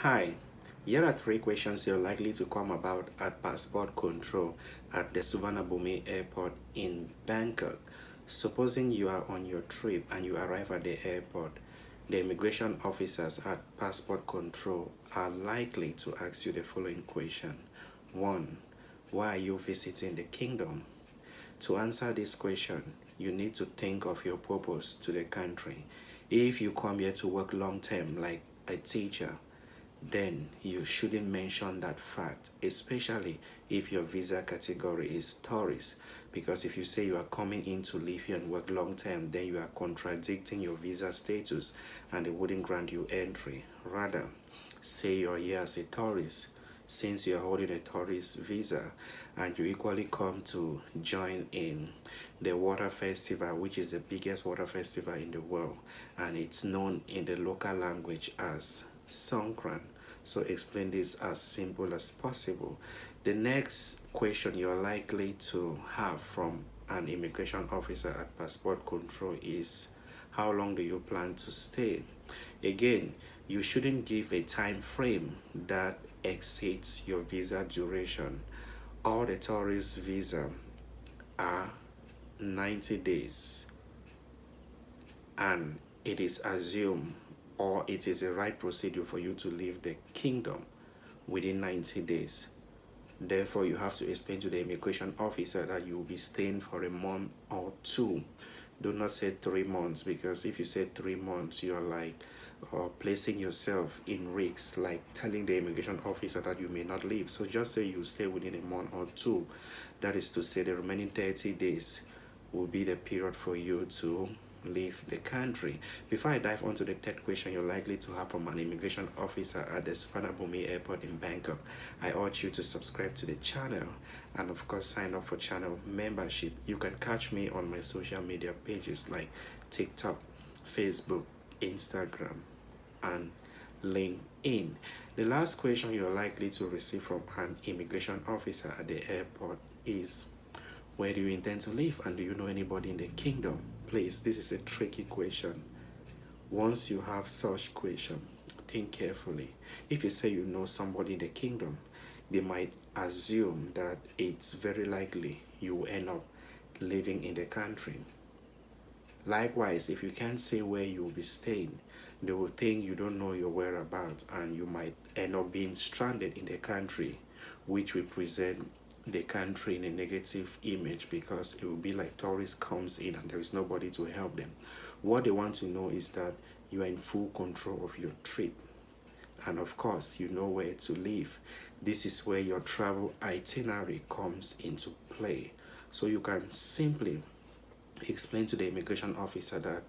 Hi, here are three questions you're likely to come about at passport control at the Suvarnabhumi airport in Bangkok. Supposing you are on your trip and you arrive at the airport, the immigration officers at passport control are likely to ask you the following question. 1. Why are you visiting the kingdom? To answer this question, you need to think of your purpose to the country. If you come here to work long term like a teacher, then you shouldn't mention that fact, especially if your visa category is tourist. Because if you say you are coming in to live here and work long term, then you are contradicting your visa status and they wouldn't grant you entry. Rather, say you're here as a tourist, since you're holding a tourist visa and you equally come to join in the water festival, which is the biggest water festival in the world, and it's known in the local language as Songkran. So explain this as simple as possible. The next question you're likely to have from an immigration officer at passport control is, how long do you plan to stay? Again, you shouldn't give a time frame that exceeds your visa duration. All the tourist visa are 90 days, and it is assumed, or it is a right procedure for you to leave the kingdom within 90 days. Therefore, you have to explain to the immigration officer that you will be staying for a month or two. Do not say 3 months, because if you say 3 months, you're like placing yourself in risks, like telling the immigration officer that you may not leave. So just say you stay within a month or two. That is to say the remaining 30 days will be the period for you to leave the country. Before I dive onto the third question you're likely to have from an immigration officer at the Suvarnabhumi airport in Bangkok, I urge you to subscribe to the channel and of course sign up for channel membership. You can catch me on my social media pages like TikTok, Facebook, Instagram, and LinkedIn. The last question you're likely to receive from an immigration officer at the airport is, where do you intend to live and do you know anybody in the kingdom? Please, this is a tricky question. Once you have such question, think carefully. If you say you know somebody in the kingdom, they might assume that it's very likely you will end up living in the country. Likewise, if you can't say where you will be staying, they will think you don't know your whereabouts and you might end up being stranded in the country, which will present the country in a negative image, because it will be like tourists comes in and there is nobody to help them. What they want to know is that you are in full control of your trip, and of course you know where to live. This is where your travel itinerary comes into play. So you can simply explain to the immigration officer that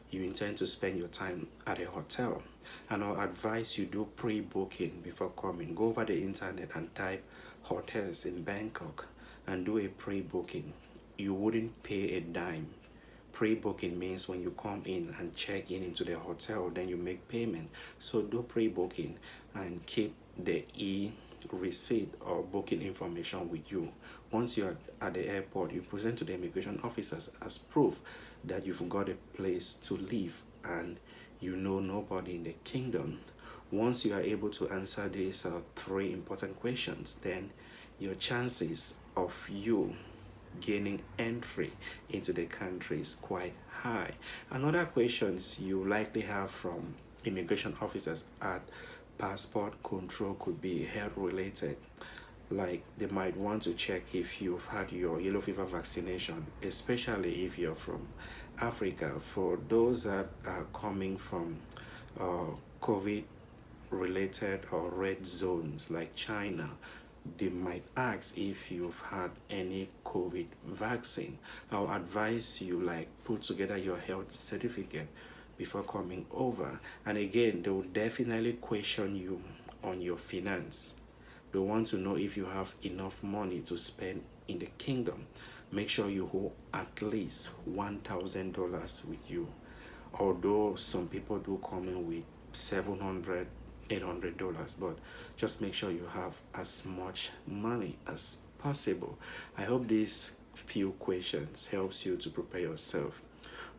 you intend to spend your time at a hotel, and I'll advise you do pre-booking before coming. Go over the internet and type hotels in Bangkok and do a pre-booking. You wouldn't pay a dime. Pre-booking means when you come in and check in into the hotel, then you make payment. So do pre-booking and keep the receipt or booking information with you. Once you're at the airport, you present to the immigration officers as proof that you've got a place to live and you know nobody in the kingdom. Once you are able to answer these three important questions, then your chances of you gaining entry into the country is quite high. Another questions you likely have from immigration officers at passport control could be health related. Like they might want to check if you've had your yellow fever vaccination, especially if you're from Africa. For those that are coming from COVID related or red zones like China, they might ask if you've had any COVID vaccine. I'll advise you like put together your health certificate before coming over. And again, they will definitely question you on your finance. They want to know if you have enough money to spend in the kingdom. Make sure you hold at least $1,000 with you. Although some people do come in with $700, $800, but just make sure you have as much money as possible. I hope these few questions helps you to prepare yourself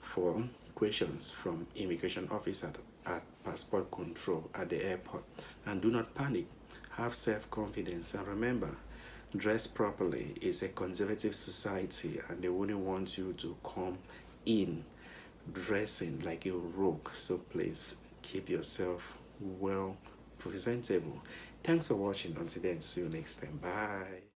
for questions from immigration officer at passport control at the airport. And do not panic. Have self-confidence, and remember, dress properly. It's a conservative society and they wouldn't want you to come in dressing like a rogue. So please keep yourself well presentable. Thanks for watching. Until then, see you next time. Bye.